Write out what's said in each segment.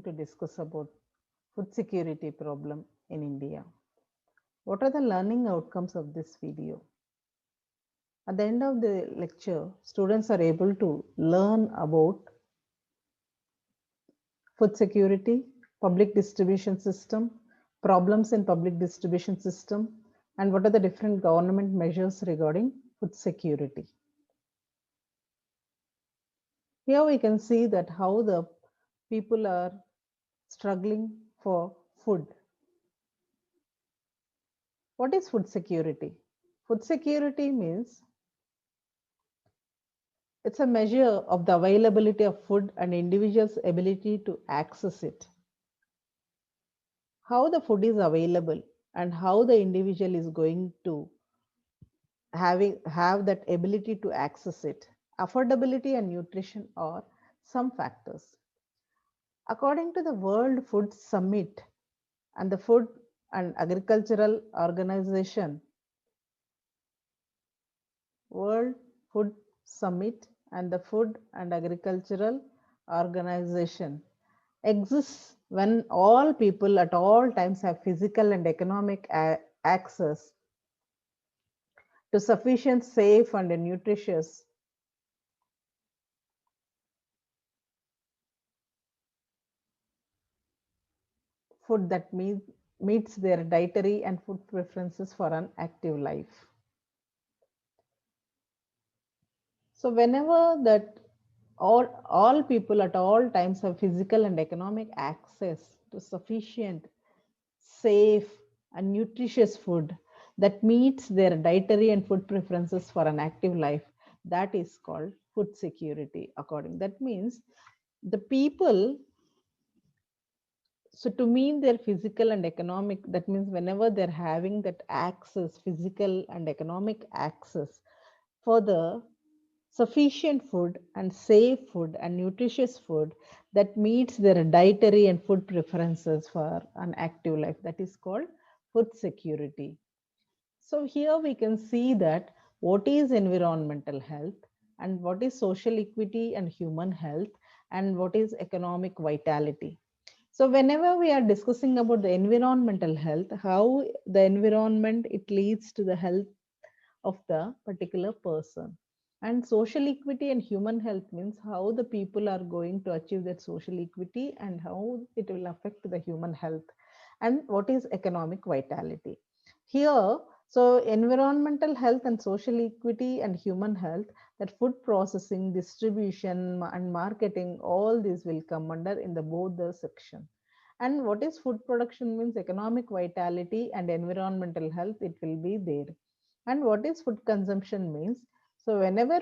going to discuss about food security problem in India. What are the learning outcomes of this video? At the end of the lecture, students are able to learn about food security, public distribution system, problems in public distribution system, and what are the different government measures regarding food security. Here we can see that how the people are struggling for food. What is food security? Food security means it's a measure of the availability of food and individual's ability to access it. How the food is available and how the individual is going to have that ability to access it. Affordability and nutrition are some factors. According to the World Food Summit and the Food and Agricultural Organization, World Food Summit and the Food and Agricultural Organization exists when all people at all times have physical and economic access to sufficient, safe, and nutritious food that meets their dietary and food preferences for an active life. So whenever that all people at all times have physical and economic access to sufficient, safe, and nutritious food that meets their dietary and food preferences for an active life, that is called food security. According that means the people, so to meet their physical and economic, that means whenever they're having that access, physical and economic access for the sufficient food and safe food and nutritious food that meets their dietary and food preferences for an active life, that is called food security. So here we can see that what is environmental health and what is social equity and human health and what is economic vitality. So whenever we are discussing about the environmental health, how the environment, it leads to the health of the particular person. And social equity and human health means how the people are going to achieve that social equity and how it will affect the human health. And what is economic vitality? Here, so environmental health and social equity and human health, that food processing, distribution, and marketing, all these will come under in the both the section. And what is food production means economic vitality and environmental health, it will be there. And what is food consumption means, so whenever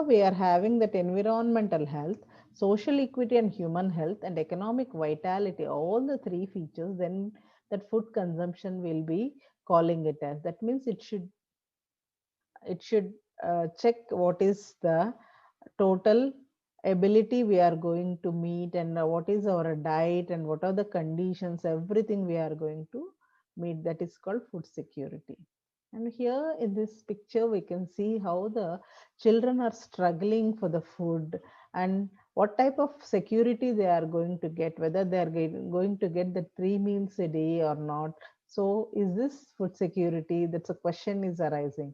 we are having that environmental health, social equity and human health and economic vitality, all the three features, then that food consumption will be calling it as. That means it should check what is the total ability we are going to meet and what is our diet and what are the conditions, everything we are going to meet, that is called food security. And here in this picture we can see how the children are struggling for the food and what type of security they are going to get, whether they are going to get the 3 meals a day or not. So is this food security? That's a question is arising.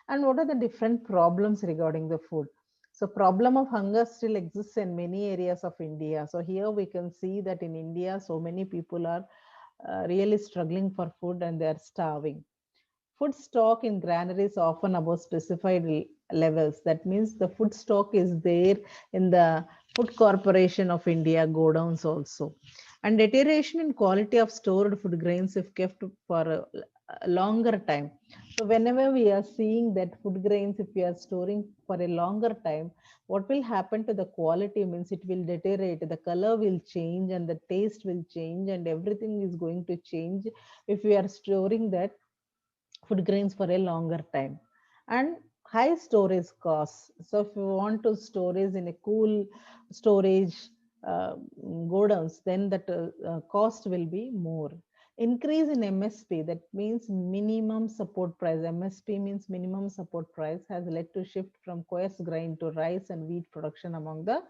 And what are the different problems regarding the food? So problem of hunger still exists in many areas of India. So here we can see that in India, so many people are really struggling for food and they are starving. Food stock in granaries often above specified levels. That means the food stock is there in the Food Corporation of India godowns also. And deterioration in quality of stored food grains if kept for a longer time. So whenever we are seeing that food grains, if we are storing for a longer time, what will happen to the quality means it will deteriorate, the color will change and the taste will change and everything is going to change if we are storing that food grains for a longer time. And high storage costs, so if you want to storage in a cool storage uh, godowns, then that cost will be more. Increase in MSP, that means minimum support price. MSP means minimum support price, has led to shift from coarse grain to rice and wheat production among the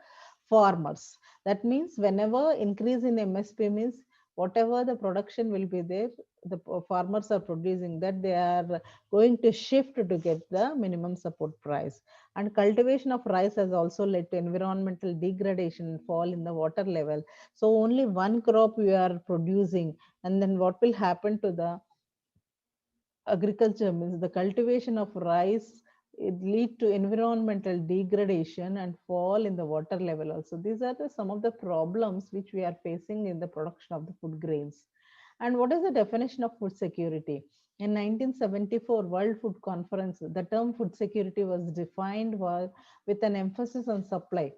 farmers. That means whenever increase in MSP means whatever the production will be there, the farmers are producing that, they are going to shift to get the minimum support price. And cultivation of rice has also led to environmental degradation and fall in the water level. So only one crop we are producing, and then what will happen to the agriculture means the cultivation of rice, it lead to environmental degradation and fall in the water level also. These are some of the problems which we are facing in the production of the food grains. And what is the definition of food security? In 1974 World Food Conference, the term food security was defined with an emphasis on supply.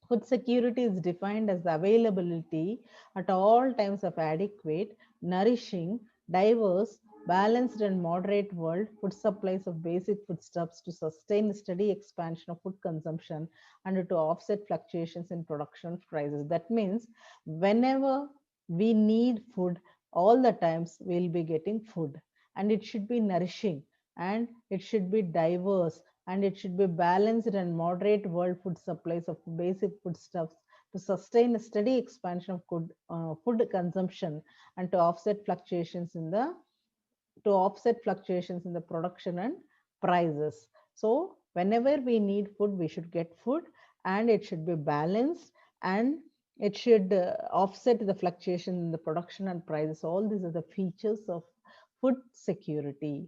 Food security is defined as the availability at all times of adequate, nourishing, diverse, balanced, and moderate world food supplies of basic foodstuffs to sustain steady expansion of food consumption and to offset fluctuations in production prices. That means whenever we need food, all the times we'll be getting food, and it should be nourishing, and it should be diverse, and it should be balanced and moderate world food supplies of basic foodstuffs to sustain a steady expansion of food consumption and to offset fluctuations in the production and prices. So whenever we need food, we should get food, and it should be balanced, and it should offset the fluctuation in the production and prices. All these are the features of food security.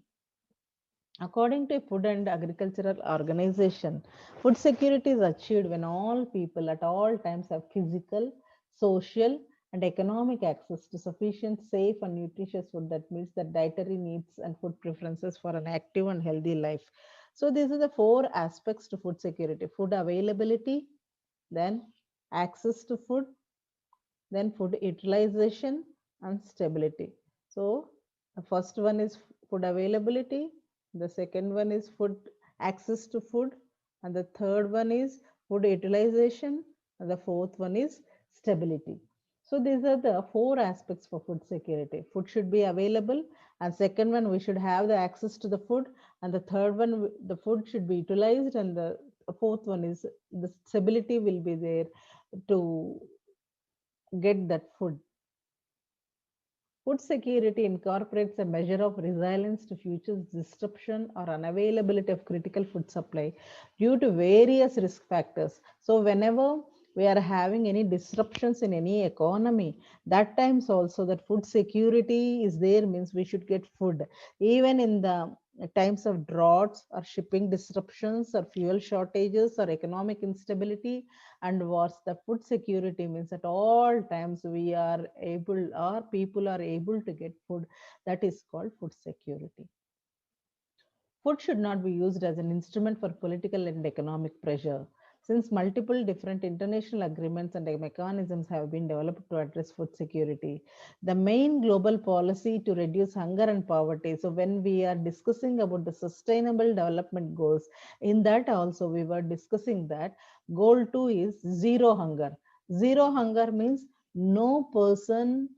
According to a Food and Agricultural Organization, food security is achieved when all people at all times have physical, social, and economic access to sufficient, safe, and nutritious food that meets their dietary needs and food preferences for an active and healthy life. So, these are the four aspects to food security: food availability, then access to food, then food utilization and stability. So the first one is food availability, the second one is food access to food, and the third one is food utilization, and the fourth one is stability. So these are the four aspects for food security. Food should be available, and second one, we should have the access to the food, and the third one, the food should be utilized, and the fourth one is the stability will be there to get that food. Food security incorporates a measure of resilience to future disruption or unavailability of critical food supply due to various risk factors. So, whenever we are having any disruptions in any economy, that times also that food security is there means we should get food. Even in the times of droughts or shipping disruptions or fuel shortages or economic instability and wars, the food security means at all times we are able, or people are able to get food. That is called food security. Food should not be used as an instrument for political and economic pressure. Since multiple different international agreements and mechanisms have been developed to address food security, the main global policy to reduce hunger and poverty. So, when we are discussing about the sustainable development goals, in that also we were discussing that goal 2 is zero hunger. Zero hunger means no person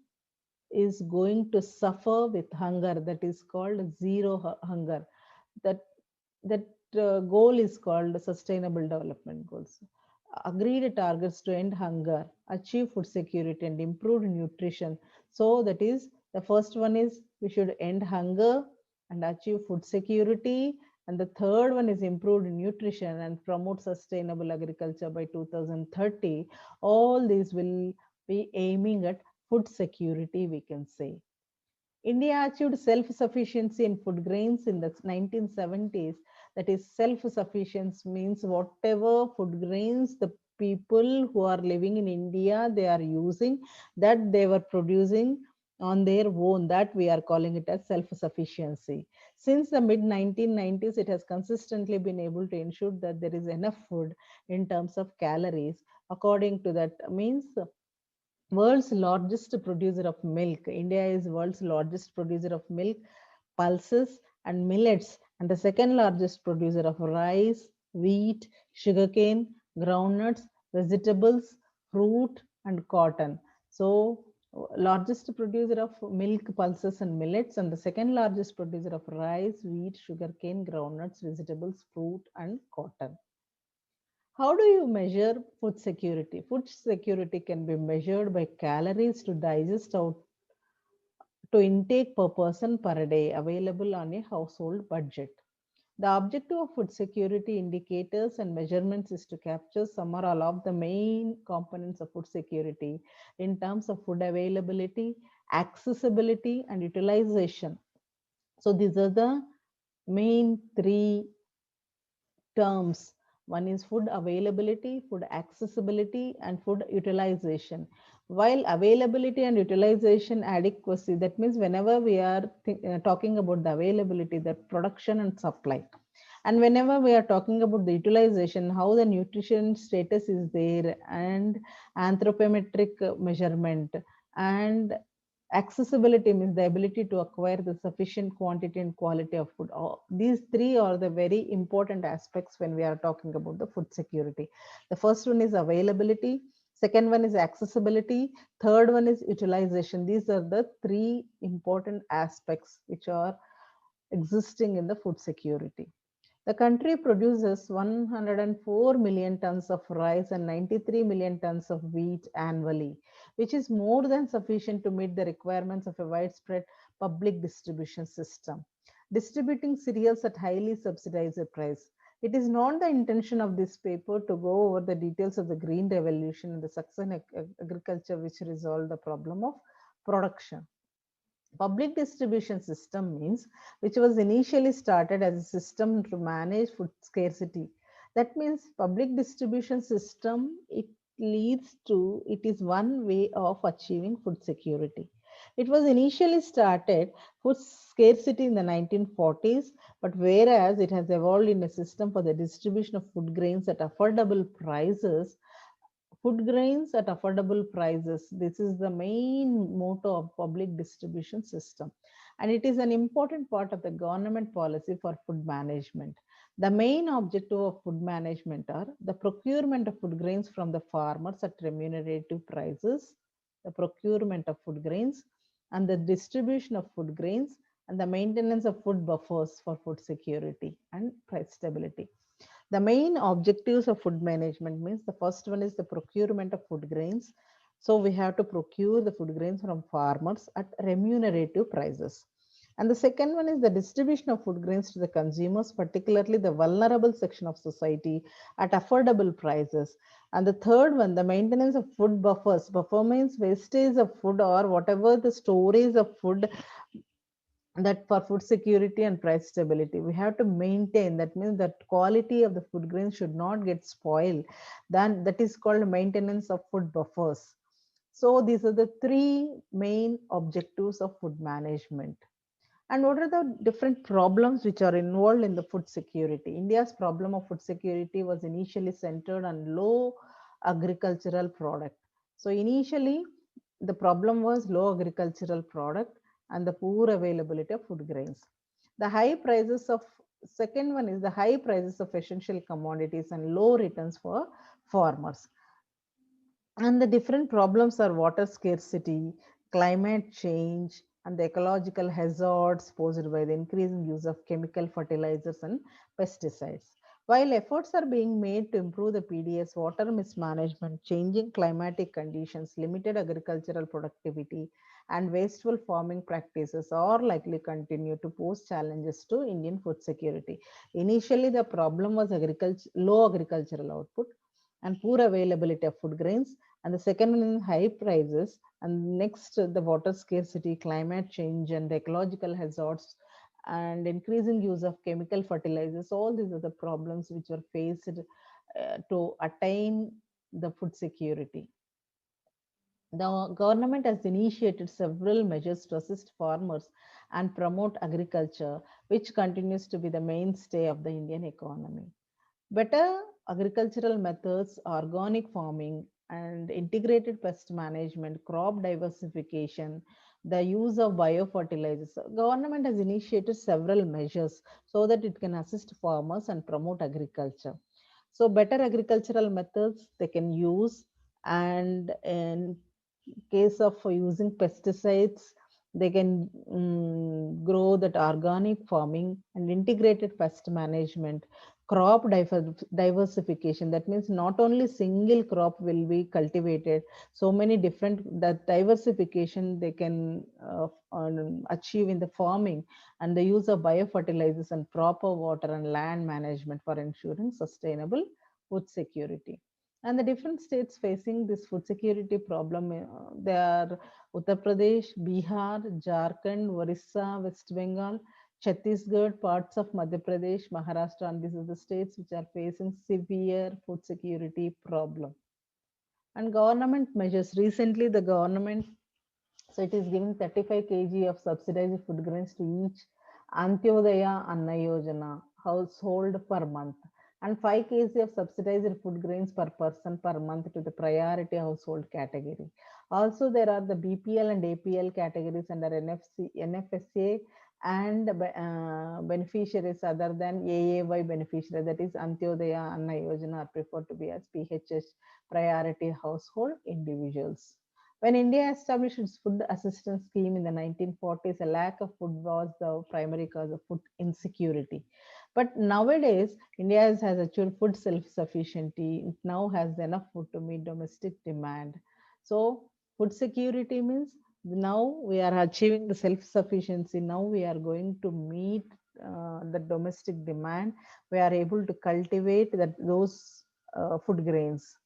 is going to suffer with hunger. That is called zero hunger. That that goal is called sustainable development goals. Agreed targets to end hunger, achieve food security, and improve nutrition. So that is, the first one is we should end hunger and achieve food security, and the third one is improved nutrition and promote sustainable agriculture by 2030. All these will be aiming at food security, we can say. India achieved self-sufficiency in food grains in the 1970s. That is, self-sufficiency means whatever food grains the people who are living in India they are using, that they were producing on their own. That we are calling it as self-sufficiency. Since the mid 1990s, it has consistently been able to ensure that there is enough food in terms of calories. According to that means world's largest producer of milk. India is world's largest producer of milk, pulses, and millets, and the second largest producer of rice, wheat, sugarcane, groundnuts, vegetables, fruit, and cotton. So, largest producer of milk, pulses, and millets, and the second largest producer of rice, wheat, sugarcane, groundnuts, vegetables, fruit, and cotton. How do you measure food security? Food security can be measured by calories to digest out to intake per person per day available on a household budget. The objective of food security indicators and measurements is to capture some or all of the main components of food security in terms of food availability, accessibility, and utilization. So these are the main three terms. One is food availability, food accessibility, and food utilization. While availability and utilization adequacy, that means whenever we are talking about the availability, the production and supply. And whenever we are talking about the utilization, how the nutrition status is there, and anthropometric measurement, and accessibility means the ability to acquire the sufficient quantity and quality of food. These three are the very important aspects when we are talking about the food security. The first one is availability, second one is accessibility, third one is utilization. These are the three important aspects which are existing in the food security. The country produces 104 million tons of rice and 93 million tons of wheat annually, which is more than sufficient to meet the requirements of a widespread public distribution system. Distributing cereals at highly subsidized price. It is not the intention of this paper to go over the details of the Green Revolution and the success agriculture which resolve the problem of production. Public distribution system means which was initially started as a system to manage food scarcity. That means public distribution system, it is one way of achieving food security. It was initially started food scarcity in the 1940s, but whereas it has evolved in a system for the distribution of food grains at affordable prices, food grains at affordable prices. This is the main motto of public distribution system. And it is an important part of the government policy for food management. The main objective of food management are the procurement of food grains from the farmers at remunerative prices, the procurement of food grains, and the distribution of food grains, and the maintenance of food buffers for food security and price stability. The main objectives of food management means the first one is the procurement of food grains. So we have to procure the food grains from farmers at remunerative prices. And the second one is the distribution of food grains to the consumers, particularly the vulnerable section of society, at affordable prices. And the third one, the maintenance of food buffers. Buffer means wastage of food or whatever the storage of food, that for food security and price stability we have to maintain. That means that quality of the food grains should not get spoiled. Then that is called maintenance of food buffers. So these are the three main objectives of food management. And what are the different problems which are involved in the food security? India's problem of food security was initially centered on low agricultural product. So initially, the problem was low agricultural product and the poor availability of food grains. The high prices of Second one is the high prices of essential commodities and low returns for farmers. And the different problems are water scarcity, climate change, and the ecological hazards posed by the increasing use of chemical fertilizers and pesticides. While efforts are being made to improve the PDS, water mismanagement, changing climatic conditions, limited agricultural productivity, and wasteful farming practices are likely continue to pose challenges to Indian food security. Initially, the problem was low agricultural output and poor availability of food grains, and the second one is high prices, and next the water scarcity, climate change, and the ecological hazards, and increasing use of chemical fertilizers. All these are the problems which are faced to attain the food security. The government has initiated several measures to assist farmers and promote agriculture, which continues to be the mainstay of the Indian economy. Better agricultural methods, organic farming, and integrated pest management, crop diversification, the use of biofertilizers. Government has initiated several measures so that it can assist farmers and promote agriculture. So better agricultural methods they can use, and in case of using pesticides, they can grow that organic farming and integrated pest management. crop diversification. That means not only single crop will be cultivated, so many different, that diversification they can achieve in the farming, and the use of biofertilizers and proper water and land management for ensuring sustainable food security. And the different states facing this food security problem, they are Uttar Pradesh, Bihar, Jharkhand, Orissa, West Bengal, Chhattisgarh, parts of Madhya Pradesh, Maharashtra, and these are the states which are facing severe food security problem. And government measures. Recently, the government, so it is giving 35 kg of subsidized food grains to each Antyodaya Anna Yojana household per month, and 5 kg of subsidized food grains per person per month to the priority household category. Also, there are the BPL and APL categories under NFSA, and beneficiaries other than AAY beneficiary, that is Antyodaya Anna Yojana, are preferred to be as PHS priority household individuals. When India established its food assistance scheme in the 1940s, a lack of food was the primary cause of food insecurity. But nowadays, India has achieved food self-sufficiency. It now has enough food to meet domestic demand. So, food security means now we are achieving the self-sufficiency. Now we are going to meet the domestic demand. We are able to cultivate those food grains.